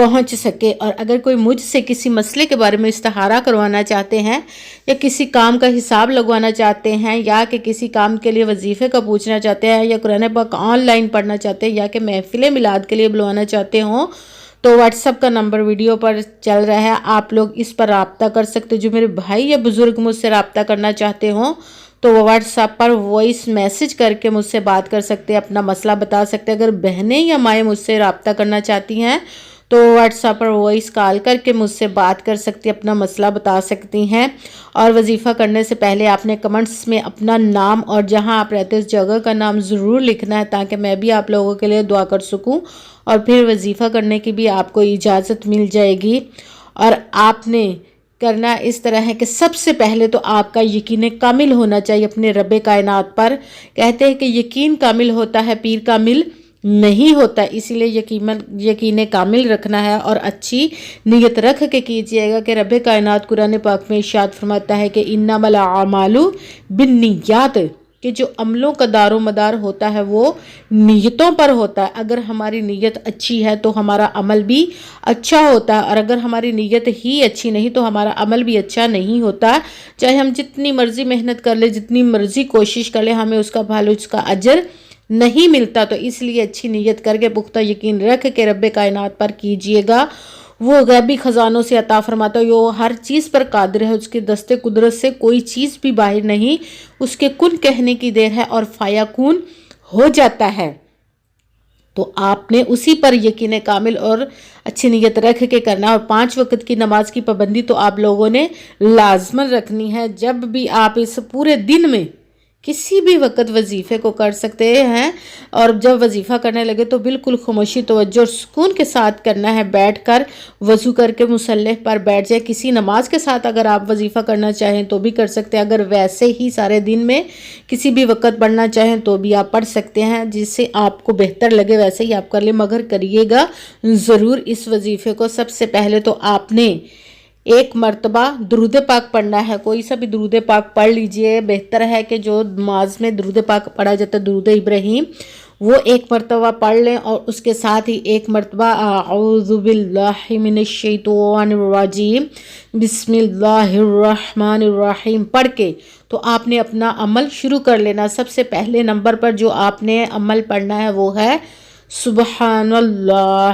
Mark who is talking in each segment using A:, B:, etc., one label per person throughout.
A: پہنچ سکے۔ اور اگر کوئی مجھ سے کسی مسئلے کے بارے میں استخارہ کروانا چاہتے ہیں یا کسی کام کا حساب لگوانا چاہتے ہیں یا کہ کسی کام کے لیے وظیفے کا پوچھنا چاہتے ہیں یا قرآن پاک آن لائن پڑھنا چاہتے ہیں یا کہ محفل میلاد کے لیے بلوانا چاہتے ہوں تو واٹس ایپ کا نمبر ویڈیو پر چل رہا ہے، آپ لوگ اس پر رابطہ کر سکتے۔ جو میرے بھائی یا بزرگ مجھ سے رابطہ کرنا چاہتے ہوں تو وہ واٹس ایپ پر وائس میسج کر کے مجھ سے بات کر سکتے، اپنا مسئلہ بتا سکتے۔ اگر بہنیں یا مائیں مجھ سے رابطہ کرنا چاہتی ہیں تو واٹس ایپ پر وائس کال کر کے مجھ سے بات کر سکتی، اپنا مسئلہ بتا سکتی ہیں۔ اور وظیفہ کرنے سے پہلے آپ نے کمنٹس میں اپنا نام اور جہاں آپ رہتے اس جگہ کا نام ضرور لکھنا ہے تاکہ میں بھی آپ لوگوں کے لیے دعا کر سکوں، اور پھر وظیفہ کرنے کی بھی آپ کو اجازت مل جائے گی۔ اور آپ نے کرنا اس طرح ہے کہ سب سے پہلے تو آپ کا یقین کامل ہونا چاہیے اپنے رب کائنات پر۔ کہتے ہیں کہ یقین کامل ہوتا ہے، پیر کامل نہیں ہوتا، اسی لیے یقین کامل رکھنا ہے اور اچھی نیت رکھ کے کیجیے گا کہ رب کائنات قرآن پاک میں ارشاد فرماتا ہے کہ انما الاعمال بالنیات، کہ جو عملوں کا دار و مدار ہوتا ہے وہ نیتوں پر ہوتا ہے۔ اگر ہماری نیت اچھی ہے تو ہمارا عمل بھی اچھا ہوتا ہے، اور اگر ہماری نیت ہی اچھی نہیں تو ہمارا عمل بھی اچھا نہیں ہوتا۔ چاہے ہم جتنی مرضی محنت کر لیں، جتنی مرضی کوشش کر لیں، ہمیں اس کا پھل، اس کا اجر نہیں ملتا۔ تو اس لیے اچھی نیت کر کے پختہ یقین رکھ کے رب کائنات پر کیجیے گا۔ وہ غیبی خزانوں سے عطا فرماتا ہے، وہ ہر چیز پر قادر ہے، اس کے دست قدرت سے کوئی چیز بھی باہر نہیں، اس کے کن کہنے کی دیر ہے اور فیکون ہو جاتا ہے۔ تو آپ نے اسی پر یقین کامل اور اچھی نیت رکھ کے کرنا۔ اور 5 وقت کی نماز کی پابندی تو آپ لوگوں نے لازمن رکھنی ہے۔ جب بھی آپ اس پورے دن میں کسی بھی وقت وظیفے کو کر سکتے ہیں، اور جب وظیفہ کرنے لگے تو بالکل خاموشی، توجہ اور سکون کے ساتھ کرنا ہے۔ بیٹھ کر وضو کر کے مصلی پر بیٹھ جائے، کسی نماز کے ساتھ اگر آپ وظیفہ کرنا چاہیں تو بھی کر سکتے ہیں، اگر ویسے ہی سارے دن میں کسی بھی وقت پڑھنا چاہیں تو بھی آپ پڑھ سکتے ہیں، جس سے آپ کو بہتر لگے ویسے ہی آپ کر لیں، مگر کریے گا ضرور اس وظیفے کو۔ سب سے پہلے تو آپ نے ایک مرتبہ درود پاک پڑھنا ہے، کوئی سا بھی درود پاک پڑھ لیجئے، بہتر ہے کہ جو نماز میں درود پاک پڑھا جاتا ہے درود ابراہیم، وہ ایک مرتبہ پڑھ لیں، اور اس کے ساتھ ہی ایک مرتبہ اعوذ باللہ من الشیطان الرجیم بسم اللہ الرحمن الرحیم پڑھ کے تو آپ نے اپنا عمل شروع کر لینا۔ سب سے پہلے نمبر پر جو آپ نے عمل پڑھنا ہے وہ ہے سبحان اللہ،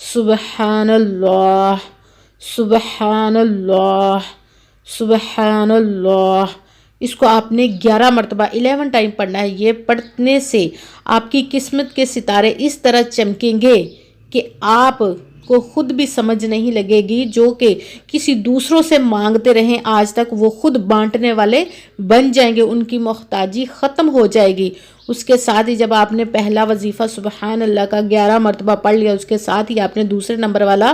A: سبحان اللہ، سبحان اللہ، سبحان اللہ۔ اس کو آپ نے 11 مرتبہ 11 ٹائم پڑھنا ہے۔ یہ پڑھنے سے آپ کی قسمت کے ستارے اس طرح چمکیں گے کہ آپ کو خود بھی سمجھ نہیں لگے گی، جو کہ کسی دوسروں سے مانگتے رہیں آج تک وہ خود بانٹنے والے بن جائیں گے، ان کی محتاجی ختم ہو جائے گی۔ اس کے ساتھ ہی جب آپ نے پہلا وظیفہ سبحان اللہ کا 11 مرتبہ پڑھ لیا، اس کے ساتھ ہی آپ نے دوسرے نمبر والا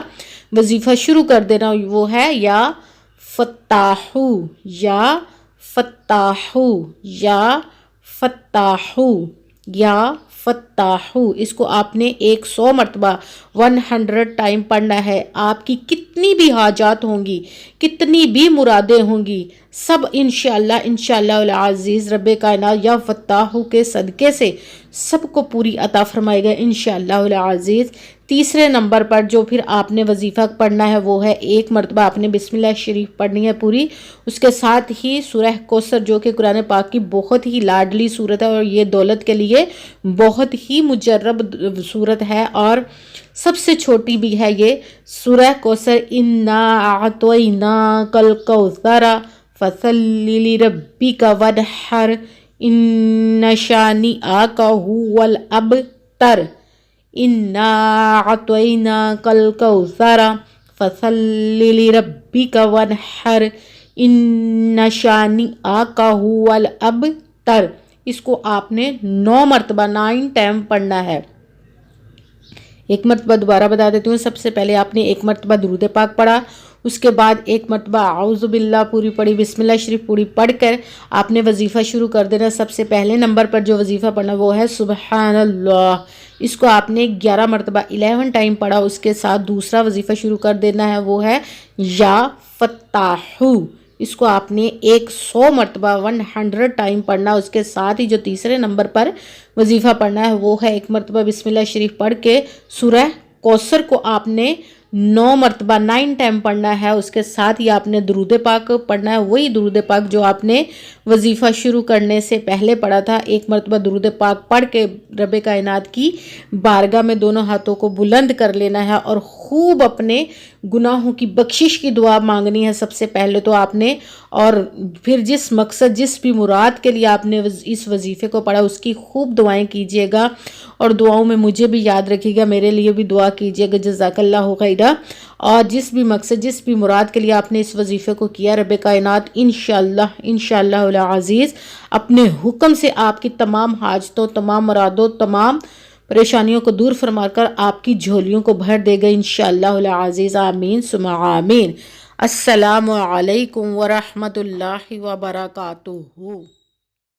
A: وظیفہ شروع کر دینا، وہ ہے یا فتاحو، یا فتاحو، یا فتاحو، یا فتاحو۔ اس کو آپ نے 100 مرتبہ 100 ٹائم پڑھنا ہے۔ آپ کی کتنی بھی حاجات ہوں گی، کتنی بھی مرادیں ہوں گی، سب انشاءاللہ العزیز رب کائنات یا فتاحو کے صدقے سے سب کو پوری عطا فرمائے گا انشاءاللہ العزیز۔ تیسرے نمبر پر جو پھر آپ نے وظیفہ پڑھنا ہے وہ ہے 1 مرتبہ آپ نے بسم اللہ شریف پڑھنی ہے پوری، اس کے ساتھ ہی سورہ کوثر جو کہ قرآن پاک کی بہت ہی لاڈلی سورت ہے، اور یہ دولت کے لیے بہت ہی مجرب سورت ہے اور سب سے چھوٹی بھی ہے یہ سورہ کوثر۔ انا اعطیناک الکوثر فصلی لربک وانحر ان شانئک ھو الابتر، انا اعطیناک الکوثر فصلی لربک وانحر ان شانئک ھو الابتر۔ اس کو آپ نے 9 مرتبہ 9 ٹائم پڑھنا ہے۔ ایک مرتبہ دوبارہ بتا دیتی ہوں، سب سے پہلے آپ نے 1 مرتبہ درود پاک پڑھا، اس کے بعد 1 مرتبہ اعوذ باللہ پوری پڑھی، بسم اللہ شریف پوری پڑھ کر آپ نے وظیفہ شروع کر دینا۔ سب سے پہلے نمبر پر جو وظیفہ پڑھنا وہ ہے سبحان اللہ، اس کو آپ نے 11 مرتبہ 11 ٹائم پڑھا، اس کے ساتھ دوسرا وظیفہ شروع کر دینا ہے وہ ہے یا فتاحو، اس کو آپ نے 100 مرتبہ 100 ٹائم پڑھنا، اس کے ساتھ ہی جو تیسرے نمبر پر وظیفہ پڑھنا ہے وہ ہے 1 مرتبہ بسم اللہ شریف پڑھ کے سورہ کوثر کو آپ نے 9 مرتبہ 9 ٹائم پڑھنا ہے. اس کے ساتھ ہی آپ نے درود پاک پڑھنا ہے، وہی درود پاک جو آپ نے وظیفہ شروع کرنے سے پہلے پڑھا تھا. ایک مرتبہ درود پاک پڑھ کے رب کائنات کی بارگاہ میں دونوں ہاتھوں کو بلند کر لینا ہے اور خوب اپنے گناہوں کی بخشش کی دعا مانگنی ہے سب سے پہلے تو آپ نے. اور پھر جس مقصد جس بھی مراد کے لیے آپ نے اس وظیفے کو پڑھا اس کی خوب دعائیں کیجیے گا، اور دعاؤں میں مجھے بھی یاد رکھیے گا، میرے لیے بھی دعا کیجیے گا. جزاک اللہ خیرہ. اور جس بھی مقصد جس بھی مراد کے لیے آپ نے اس وظیفے کو کیا، رب کائنات انشاءاللہ العزیز اپنے حکم سے آپ کی تمام حاجتوں، تمام مرادوں، تمام پریشانیوں کو دور فرما کر آپ کی جھولیوں کو بھر دے گا انشاءاللہ العزیز. آمین ثم آمین. السلام علیکم ورحمۃ اللہ وبرکاتہ.